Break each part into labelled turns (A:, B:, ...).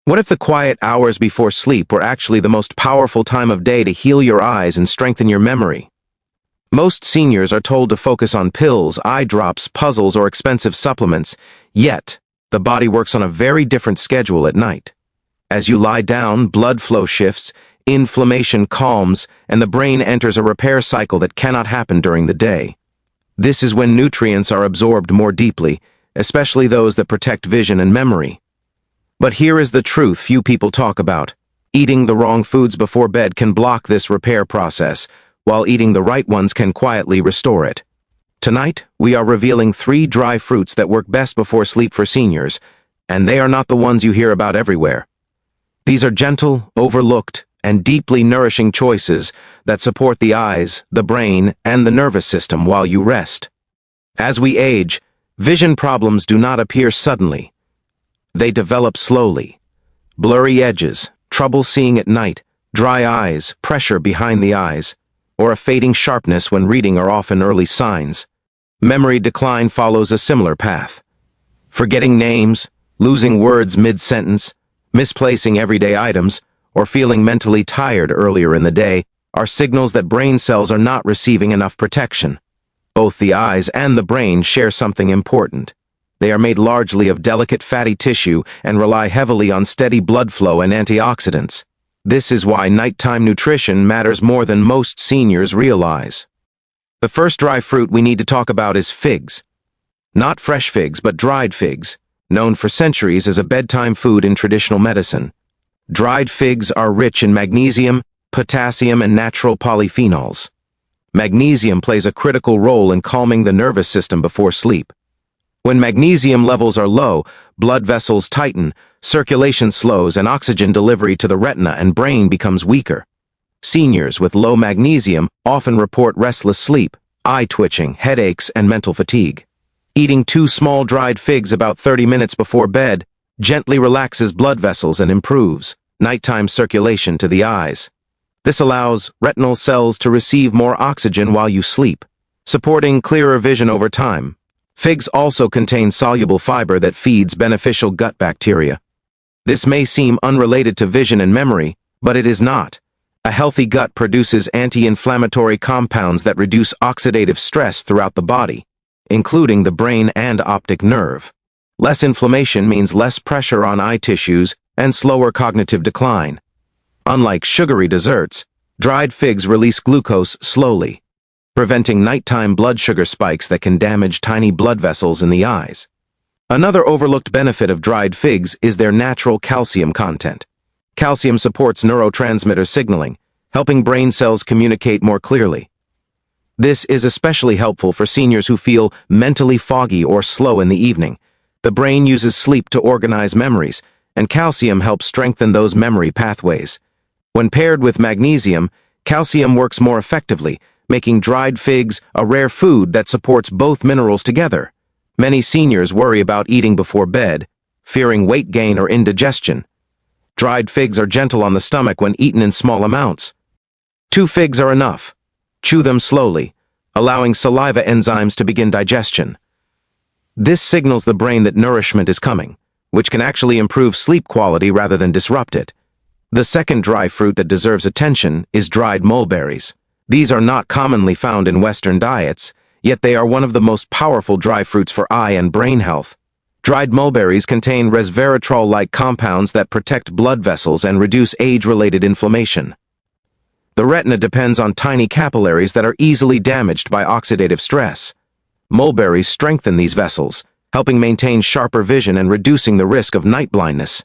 A: What if the quiet hours before sleep were actually the most powerful time of day to heal your eyes and strengthen your memory? Most seniors are told to focus on pills, eye drops, puzzles, or expensive supplements, yet the body works on a very different schedule at night. As you lie down, blood flow shifts, inflammation calms, and the brain enters a repair cycle that cannot happen during the day. This is when nutrients are absorbed more deeply, especially those that protect vision and memory. But here is the truth few people talk about. Eating the wrong foods before bed can block this repair process, while eating the right ones can quietly restore it. Tonight, we are revealing 3 dry fruits that work best before sleep for seniors, and they are not the ones you hear about everywhere. These are gentle, overlooked, and deeply nourishing choices that support the eyes, the brain, and the nervous system while you rest. As we age, vision problems do not appear suddenly. They develop slowly. Blurry edges, trouble seeing at night, dry eyes, pressure behind the eyes, or a fading sharpness when reading are often early signs. Memory decline follows a similar path. Forgetting names, losing words mid-sentence, misplacing everyday items, or feeling mentally tired earlier in the day are signals that brain cells are not receiving enough protection. Both the eyes and the brain share something important. They are made largely of delicate fatty tissue and rely heavily on steady blood flow and antioxidants. This is why nighttime nutrition matters more than most seniors realize. The first dry fruit we need to talk about is figs. Not fresh figs, but dried figs, known for centuries as a bedtime food in traditional medicine. Dried figs are rich in magnesium, potassium, and natural polyphenols. Magnesium plays a critical role in calming the nervous system before sleep. When magnesium levels are low, blood vessels tighten, circulation slows, and oxygen delivery to the retina and brain becomes weaker. Seniors with low magnesium often report restless sleep, eye twitching, headaches, and mental fatigue. Eating 2 small dried figs about 30 minutes before bed gently relaxes blood vessels and improves nighttime circulation to the eyes. This allows retinal cells to receive more oxygen while you sleep, supporting clearer vision over time. Figs also contain soluble fiber that feeds beneficial gut bacteria. This may seem unrelated to vision and memory, but it is not. A healthy gut produces anti-inflammatory compounds that reduce oxidative stress throughout the body, including the brain and optic nerve. Less inflammation means less pressure on eye tissues and slower cognitive decline. Unlike sugary desserts, dried figs release glucose slowly, preventing nighttime blood sugar spikes that can damage tiny blood vessels in the eyes. Another overlooked benefit of dried figs is their natural calcium content. Calcium supports neurotransmitter signaling, helping brain cells communicate more clearly. This is especially helpful for seniors who feel mentally foggy or slow in the evening. The brain uses sleep to organize memories, and calcium helps strengthen those memory pathways. When paired with magnesium, calcium works more effectively, making dried figs a rare food that supports both minerals together. Many seniors worry about eating before bed, fearing weight gain or indigestion. Dried figs are gentle on the stomach when eaten in small amounts. 2 figs are enough. Chew them slowly, allowing saliva enzymes to begin digestion. This signals the brain that nourishment is coming, which can actually improve sleep quality rather than disrupt it. The second dry fruit that deserves attention is dried mulberries. These are not commonly found in Western diets, yet they are one of the most powerful dry fruits for eye and brain health. Dried mulberries contain resveratrol-like compounds that protect blood vessels and reduce age-related inflammation. The retina depends on tiny capillaries that are easily damaged by oxidative stress. Mulberries strengthen these vessels, helping maintain sharper vision and reducing the risk of night blindness.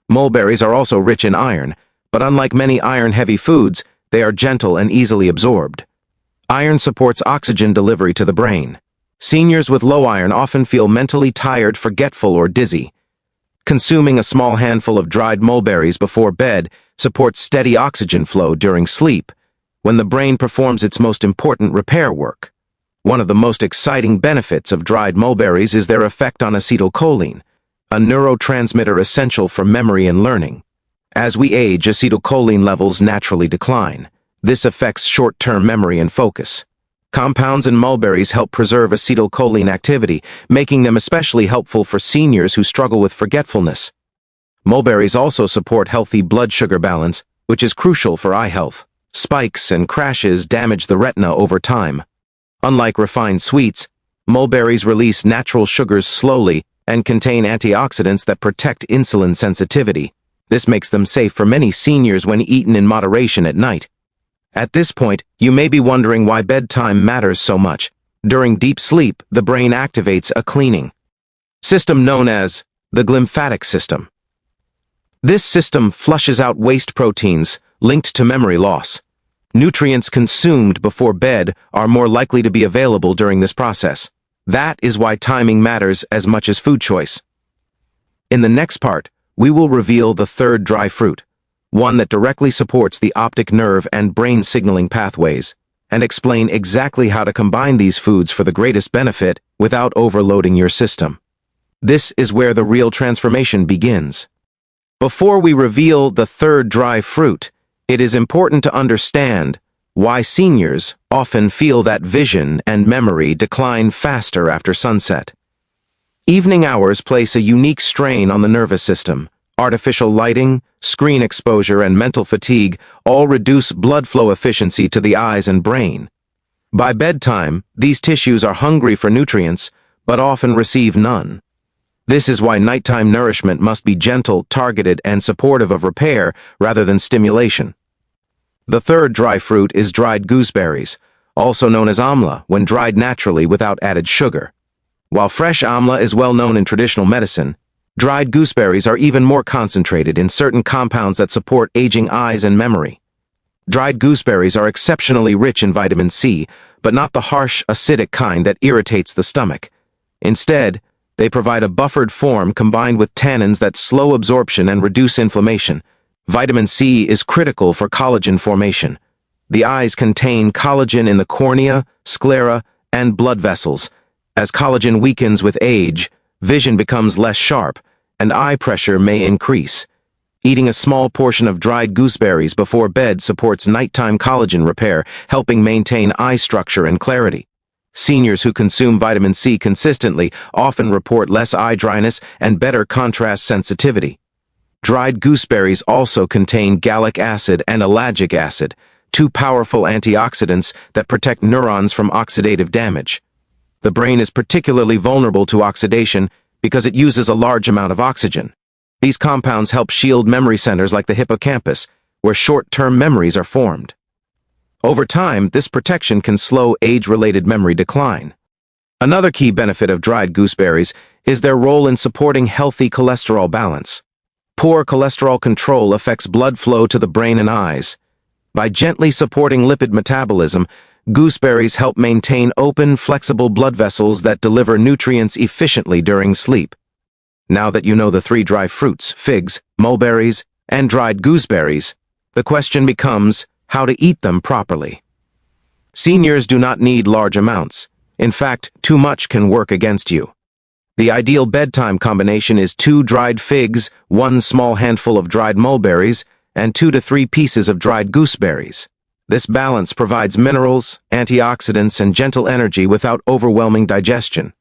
A: Mulberries are also rich in iron, but unlike many iron-heavy foods, they are gentle and easily absorbed. Iron supports oxygen delivery to the brain. Seniors with low iron often feel mentally tired, forgetful, or dizzy. Consuming a small handful of dried mulberries before bed supports steady oxygen flow during sleep, when the brain performs its most important repair work. One of the most exciting benefits of dried mulberries is their effect on acetylcholine, a neurotransmitter essential for memory and learning. As we age, acetylcholine levels naturally decline. This affects short-term memory and focus. Compounds in mulberries help preserve acetylcholine activity, making them especially helpful for seniors who struggle with forgetfulness. Mulberries also support healthy blood sugar balance, which is crucial for eye health. Spikes and crashes damage the retina over time. Unlike refined sweets, mulberries release natural sugars slowly and contain antioxidants that protect insulin sensitivity. This makes them safe for many seniors when eaten in moderation at night. At this point, you may be wondering why bedtime matters so much. During deep sleep, the brain activates a cleaning system known as the glymphatic system. This system flushes out waste proteins linked to memory loss. Nutrients consumed before bed are more likely to be available during this process. That is why timing matters as much as food choice. In the next part, we will reveal the third dry fruit, one that directly supports the optic nerve and brain signaling pathways, and explain exactly how to combine these foods for the greatest benefit without overloading your system. This is where the real transformation begins. Before we reveal the third dry fruit, it is important to understand why seniors often feel that vision and memory decline faster after sunset. Evening hours place a unique strain on the nervous system. Artificial lighting, screen exposure, and mental fatigue all reduce blood flow efficiency to the eyes and brain. By bedtime, these tissues are hungry for nutrients, but often receive none. This is why nighttime nourishment must be gentle, targeted, and supportive of repair rather than stimulation. The third dry fruit is dried gooseberries, also known as amla when dried naturally without added sugar. While fresh amla is well known in traditional medicine, dried gooseberries are even more concentrated in certain compounds that support aging eyes and memory. Dried gooseberries are exceptionally rich in vitamin C, but not the harsh, acidic kind that irritates the stomach. Instead, they provide a buffered form combined with tannins that slow absorption and reduce inflammation. Vitamin C is critical for collagen formation. The eyes contain collagen in the cornea, sclera, and blood vessels. As collagen weakens with age, vision becomes less sharp, and eye pressure may increase. Eating a small portion of dried gooseberries before bed supports nighttime collagen repair, helping maintain eye structure and clarity. Seniors who consume vitamin C consistently often report less eye dryness and better contrast sensitivity. Dried gooseberries also contain gallic acid and ellagic acid, two powerful antioxidants that protect neurons from oxidative damage. The brain is particularly vulnerable to oxidation because it uses a large amount of oxygen. These compounds help shield memory centers like the hippocampus, where short-term memories are formed. Over time, this protection can slow age-related memory decline. Another key benefit of dried gooseberries is their role in supporting healthy cholesterol balance. Poor cholesterol control affects blood flow to the brain and eyes. By gently supporting lipid metabolism, gooseberries help maintain open, flexible blood vessels that deliver nutrients efficiently during sleep. Now that you know the three dry fruits, figs, mulberries, and dried gooseberries, the question becomes how to eat them properly. Seniors do not need large amounts. In fact, too much can work against you. The ideal bedtime combination is 2 dried figs, 1 small handful of dried mulberries, and 2 to 3 pieces of dried gooseberries. This balance provides minerals, antioxidants, and gentle energy without overwhelming digestion.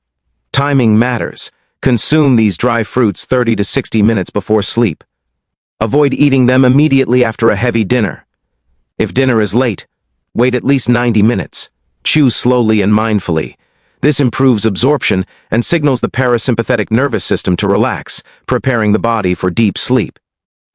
A: Timing matters. Consume these dry fruits 30 to 60 minutes before sleep. Avoid eating them immediately after a heavy dinner. If dinner is late, wait at least 90 minutes. Chew slowly and mindfully. This improves absorption and signals the parasympathetic nervous system to relax, preparing the body for deep sleep.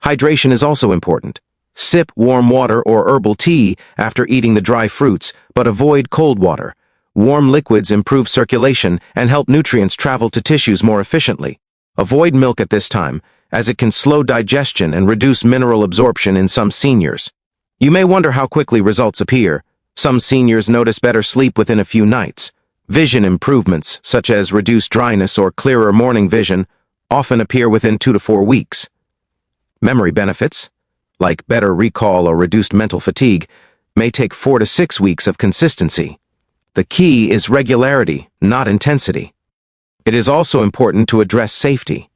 A: Hydration is also important. Sip warm water or herbal tea after eating the dry fruits, but avoid cold water. Warm liquids improve circulation and help nutrients travel to tissues more efficiently. Avoid milk at this time, as it can slow digestion and reduce mineral absorption in some seniors. You may wonder how quickly results appear. Some seniors notice better sleep within a few nights. Vision improvements, such as reduced dryness or clearer morning vision, often appear within 2 to 4 weeks. Memory benefits, like better recall or reduced mental fatigue, may take 4 to 6 weeks of consistency. The key is regularity, not intensity. It is also important to address safety.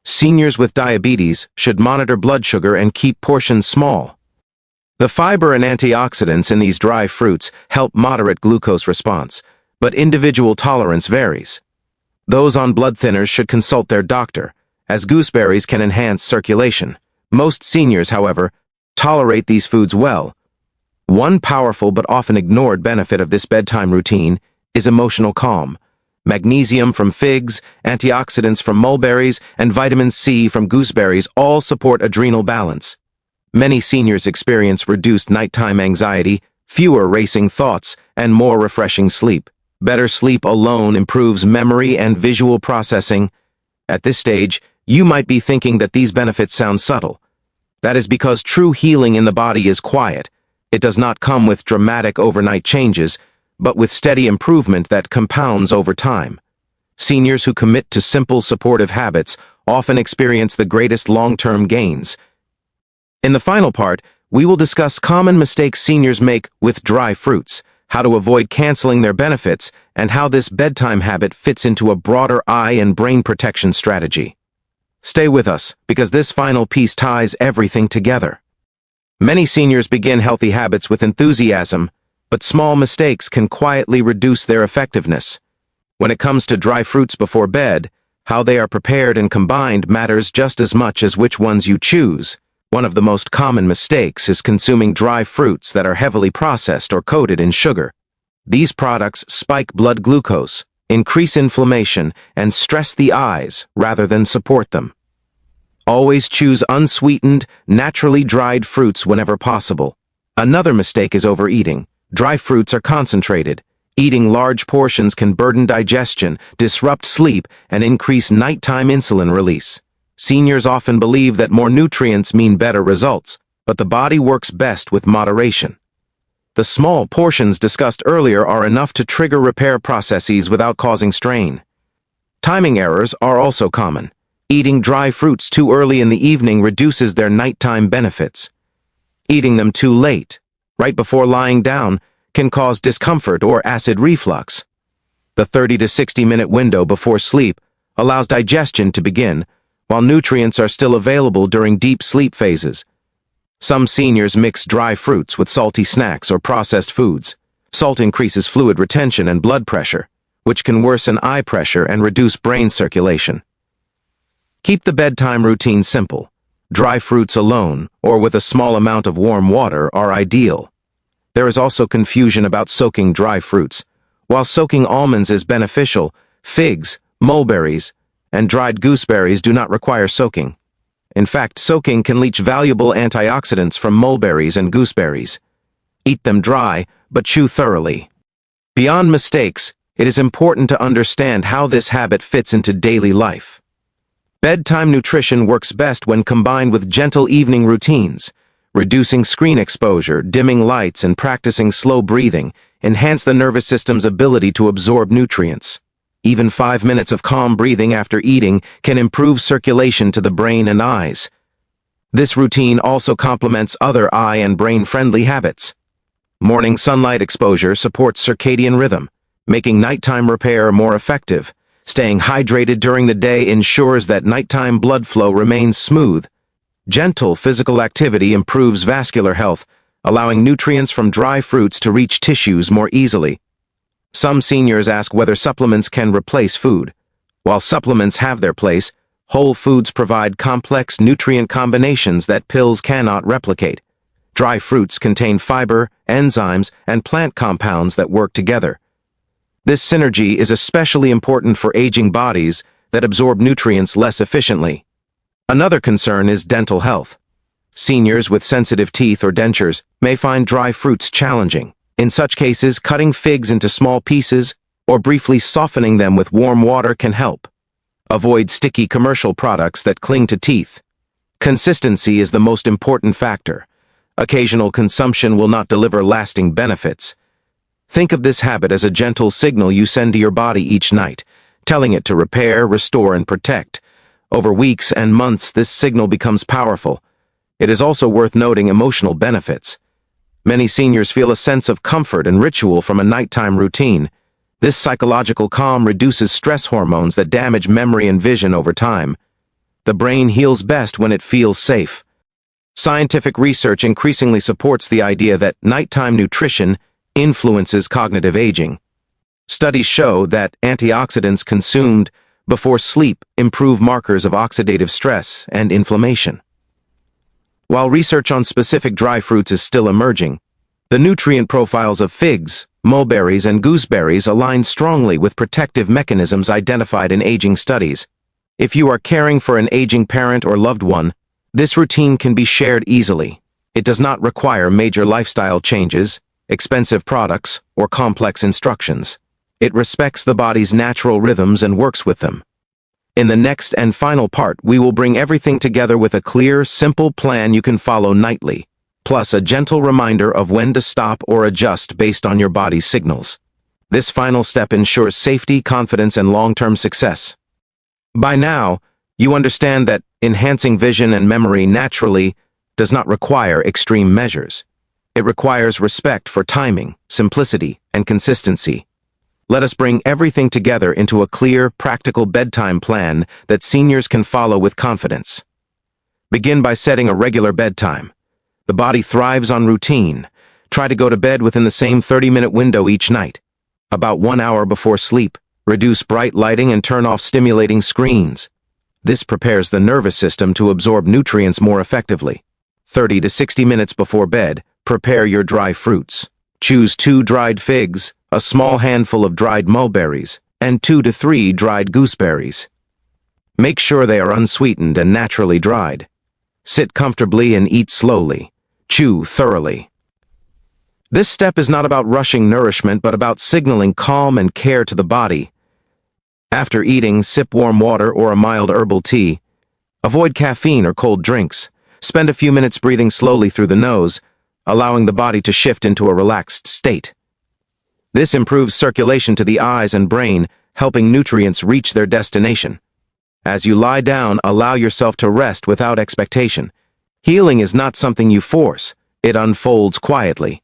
A: Seniors with diabetes should monitor blood sugar and keep portions small. The fiber and antioxidants in these dry fruits help moderate glucose response, but individual tolerance varies. Those on blood thinners should consult their doctor, as gooseberries can enhance circulation. Most seniors, however, tolerate these foods well. One powerful but often ignored benefit of this bedtime routine is emotional calm. Magnesium from figs, antioxidants from mulberries, and vitamin C from gooseberries all support adrenal balance. Many seniors experience reduced nighttime anxiety, fewer racing thoughts, and more refreshing sleep. Better sleep alone improves memory and visual processing. At this stage, you might be thinking that these benefits sound subtle. That is because true healing in the body is quiet. It does not come with dramatic overnight changes, but with steady improvement that compounds over time. Seniors who commit to simple supportive habits often experience the greatest long-term gains. In the final part, we will discuss common mistakes seniors make with dry fruits, how to avoid canceling their benefits, and how this bedtime habit fits into a broader eye and brain protection strategy. Stay with us, because this final piece ties everything together. Many seniors begin healthy habits with enthusiasm, but small mistakes can quietly reduce their effectiveness. When it comes to dry fruits before bed, how they are prepared and combined matters just as much as which ones you choose. One of the most common mistakes is consuming dry fruits that are heavily processed or coated in sugar. These products spike blood glucose, increase inflammation, and stress the eyes rather than support them. Always choose unsweetened, naturally dried fruits whenever possible. Another mistake is overeating. Dry fruits are concentrated. Eating large portions can burden digestion, disrupt sleep, and increase nighttime insulin release. Seniors often believe that more nutrients mean better results, but the body works best with moderation. The small portions discussed earlier are enough to trigger repair processes without causing strain. Timing errors are also common. Eating dry fruits too early in the evening reduces their nighttime benefits. Eating them too late, right before lying down, can cause discomfort or acid reflux. The 30 to 60-minute window before sleep allows digestion to begin, while nutrients are still available during deep sleep phases. Some seniors mix dry fruits with salty snacks or processed foods. Salt increases fluid retention and blood pressure, which can worsen eye pressure and reduce brain circulation. Keep the bedtime routine simple. Dry fruits alone, or with a small amount of warm water, are ideal. There is also confusion about soaking dry fruits. While soaking almonds is beneficial, figs, mulberries, and dried gooseberries do not require soaking. In fact, soaking can leach valuable antioxidants from mulberries and gooseberries. Eat them dry, but chew thoroughly. Beyond mistakes, it is important to understand how this habit fits into daily life. Bedtime nutrition works best when combined with gentle evening routines. Reducing screen exposure, dimming lights, and practicing slow breathing enhance the nervous system's ability to absorb nutrients. Even 5 minutes of calm breathing after eating can improve circulation to the brain and eyes. This routine also complements other eye and brain-friendly habits. Morning sunlight exposure supports circadian rhythm, making nighttime repair more effective. Staying hydrated during the day ensures that nighttime blood flow remains smooth. Gentle physical activity improves vascular health, allowing nutrients from dry fruits to reach tissues more easily. Some seniors ask whether supplements can replace food. While supplements have their place, whole foods provide complex nutrient combinations that pills cannot replicate. Dry fruits contain fiber, enzymes, and plant compounds that work together. This synergy is especially important for aging bodies that absorb nutrients less efficiently. Another concern is dental health. Seniors with sensitive teeth or dentures may find dry fruits challenging. In such cases, cutting figs into small pieces or briefly softening them with warm water can help. Avoid sticky commercial products that cling to teeth. Consistency is the most important factor. Occasional consumption will not deliver lasting benefits. Think of this habit as a gentle signal you send to your body each night, telling it to repair, restore, and protect. Over weeks and months, this signal becomes powerful. It is also worth noting emotional benefits. Many seniors feel a sense of comfort and ritual from a nighttime routine. This psychological calm reduces stress hormones that damage memory and vision over time. The brain heals best when it feels safe. Scientific research increasingly supports the idea that nighttime nutrition influences cognitive aging. Studies show that antioxidants consumed Before sleep, improve markers of oxidative stress and inflammation. While research on specific dry fruits is still emerging, the nutrient profiles of figs, mulberries, and gooseberries align strongly with protective mechanisms identified in aging studies. If you are caring for an aging parent or loved one, this routine can be shared easily. It does not require major lifestyle changes, expensive products, or complex instructions. It respects the body's natural rhythms and works with them. In the next and final part, we will bring everything together with a clear, simple plan you can follow nightly, plus a gentle reminder of when to stop or adjust based on your body's signals. This final step ensures safety, confidence, and long-term success. By now, you understand that enhancing vision and memory naturally does not require extreme measures. It requires respect for timing, simplicity, and consistency. Let us bring everything together into a clear, practical bedtime plan that seniors can follow with confidence. Begin by setting a regular bedtime. The body thrives on routine. Try to go to bed within the same 30-minute window each night. About 1 hour before sleep, reduce bright lighting and turn off stimulating screens. This prepares the nervous system to absorb nutrients more effectively. 30 to 60 minutes before bed, prepare your dry fruits. Choose 2 dried figs, a small handful of dried mulberries, and 2 to 3 dried gooseberries. Make sure they are unsweetened and naturally dried. Sit comfortably and eat slowly. Chew thoroughly. This step is not about rushing nourishment, but about signaling calm and care to the body. After eating, sip warm water or a mild herbal tea. Avoid caffeine or cold drinks. Spend a few minutes breathing slowly through the nose, allowing the body to shift into a relaxed state. This improves circulation to the eyes and brain, helping nutrients reach their destination. As you lie down, allow yourself to rest without expectation. Healing is not something you force. It unfolds quietly.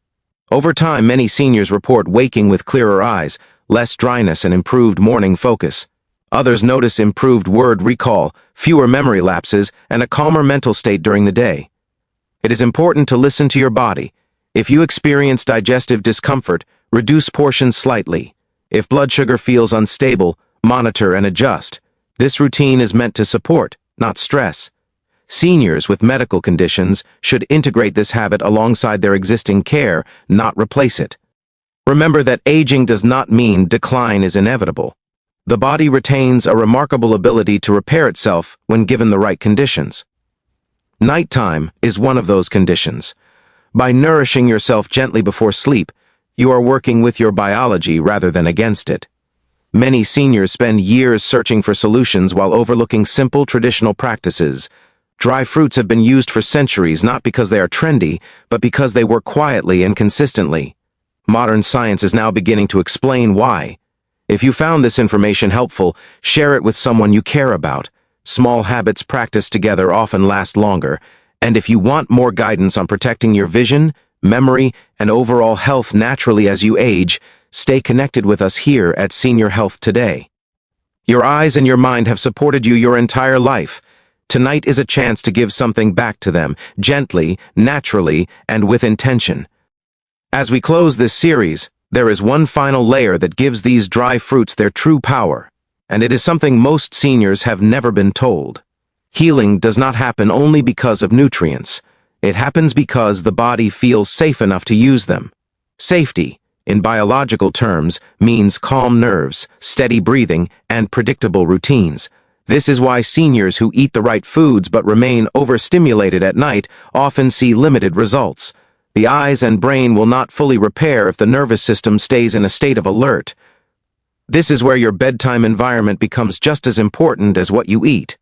A: Over time, many seniors report waking with clearer eyes, less dryness, and improved morning focus. Others notice improved word recall, fewer memory lapses, and a calmer mental state during the day. It is important to listen to your body. If you experience digestive discomfort, reduce portions slightly. If blood sugar feels unstable, monitor and adjust. This routine is meant to support, not stress. Seniors with medical conditions should integrate this habit alongside their existing care, not replace it. Remember that aging does not mean decline is inevitable. The body retains a remarkable ability to repair itself when given the right conditions. Nighttime is one of those conditions. By nourishing yourself gently before sleep, you are working with your biology rather than against it. Many seniors spend years searching for solutions while overlooking simple traditional practices. Dry fruits have been used for centuries not because they are trendy, but because they work quietly and consistently. Modern science is now beginning to explain why. If you found this information helpful, share it with someone you care about. Small habits practiced together often last longer, and if you want more guidance on protecting your vision, memory, and overall health naturally as you age, stay connected with us here at Senior Health Today. Your eyes and your mind have supported you your entire life. Tonight is a chance to give something back to them, gently, naturally, and with intention. As we close this series, there is one final layer that gives these dry fruits their true power, and it is something most seniors have never been told. Healing does not happen only because of nutrients. It happens because the body feels safe enough to use them. Safety, in biological terms, means calm nerves, steady breathing, and predictable routines. This is why seniors who eat the right foods but remain overstimulated at night often see limited results. The eyes and brain will not fully repair if the nervous system stays in a state of alert. This is where your bedtime environment becomes just as important as what you eat.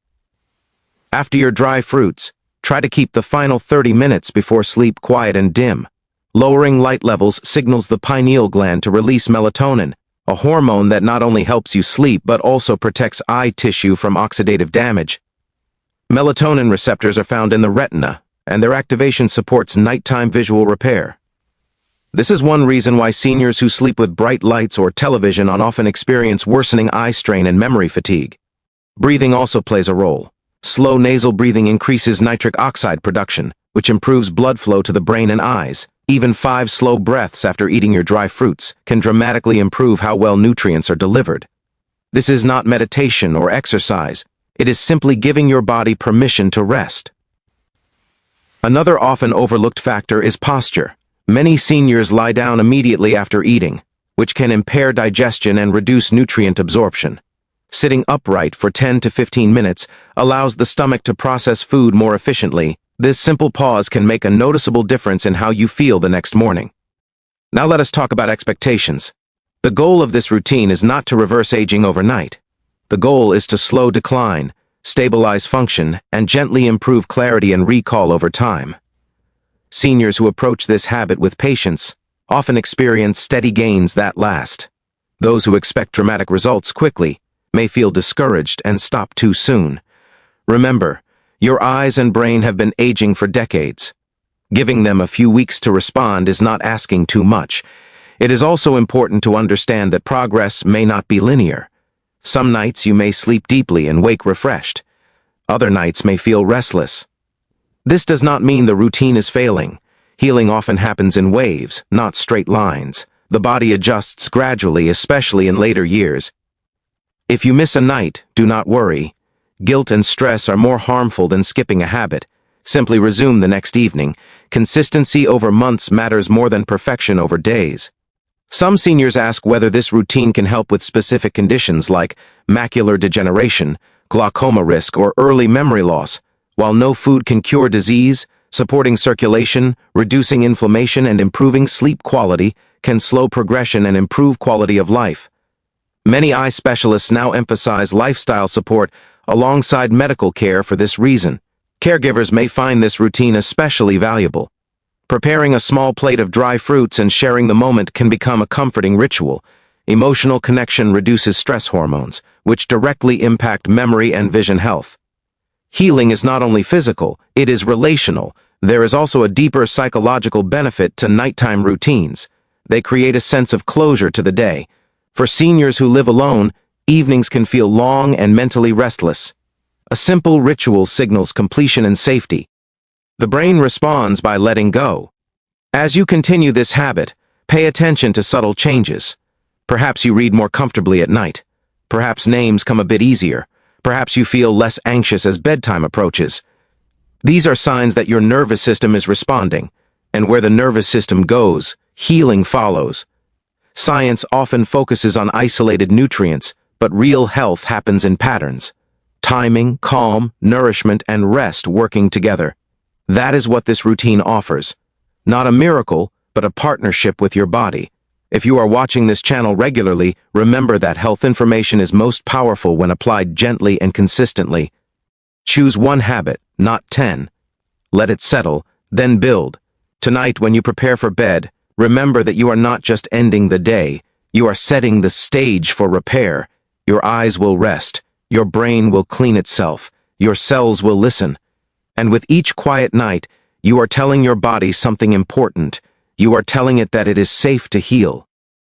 A: After your dry fruits, try to keep the final 30 minutes before sleep quiet and dim. Lowering light levels signals the pineal gland to release melatonin, a hormone that not only helps you sleep but also protects eye tissue from oxidative damage. Melatonin receptors are found in the retina, and their activation supports nighttime visual repair. This is one reason why seniors who sleep with bright lights or television on often experience worsening eye strain and memory fatigue. Breathing also plays a role. Slow nasal breathing increases nitric oxide production, which improves blood flow to the brain and eyes. Even 5 slow breaths after eating your dry fruits can dramatically improve how well nutrients are delivered. This is not meditation or exercise. It is simply giving your body permission to rest. Another often overlooked factor is posture. Many seniors lie down immediately after eating, which can impair digestion and reduce nutrient absorption. Sitting upright for 10 to 15 minutes allows the stomach to process food more efficiently. This simple pause can make a noticeable difference in how you feel the next morning. Now let us talk about expectations. The goal of this routine is not to reverse aging overnight. The goal is to slow decline, stabilize function, and gently improve clarity and recall over time. Seniors who approach this habit with patience often experience steady gains that last. Those who expect dramatic results quickly may feel discouraged and stop too soon. Remember, your eyes and brain have been aging for decades. Giving them a few weeks to respond is not asking too much. It is also important to understand that progress may not be linear. Some nights you may sleep deeply and wake refreshed. Other nights may feel restless. This does not mean the routine is failing. Healing often happens in waves, not straight lines. The body adjusts gradually, especially in later years. If you miss a night, do not worry. Guilt and stress are more harmful than skipping a habit. Simply resume the next evening. Consistency over months matters more than perfection over days. Some seniors ask whether this routine can help with specific conditions like macular degeneration, glaucoma risk, or early memory loss. While no food can cure disease, supporting circulation, reducing inflammation, and improving sleep quality can slow progression and improve quality of life. Many eye specialists now emphasize lifestyle support alongside medical care for this reason. Caregivers may find this routine especially valuable. Preparing a small plate of dry fruits and sharing the moment can become a comforting ritual. Emotional connection reduces stress hormones, which directly impact memory and vision health. Healing is not only physical, it is relational. There is also a deeper psychological benefit to nighttime routines. They create a sense of closure to the day. For seniors who live alone, evenings can feel long and mentally restless. A simple ritual signals completion and safety. The brain responds by letting go. As you continue this habit, pay attention to subtle changes. Perhaps you read more comfortably at night. Perhaps names come a bit easier. Perhaps you feel less anxious as bedtime approaches. These are signs that your nervous system is responding, and where the nervous system goes, healing follows. Science often focuses on isolated nutrients, but real health happens in patterns. Timing, calm, nourishment, and rest working together. That is what this routine offers. Not a miracle, but a partnership with your body. If you are watching this channel regularly, remember that health information is most powerful when applied gently and consistently. Choose one habit, not 10. Let it settle, then build. Tonight, when you prepare for bed, remember that you are not just ending the day, you are setting the stage for repair. Your eyes will rest, your brain will clean itself, your cells will listen. And with each quiet night, you are telling your body something important. You are telling it that it is safe to heal.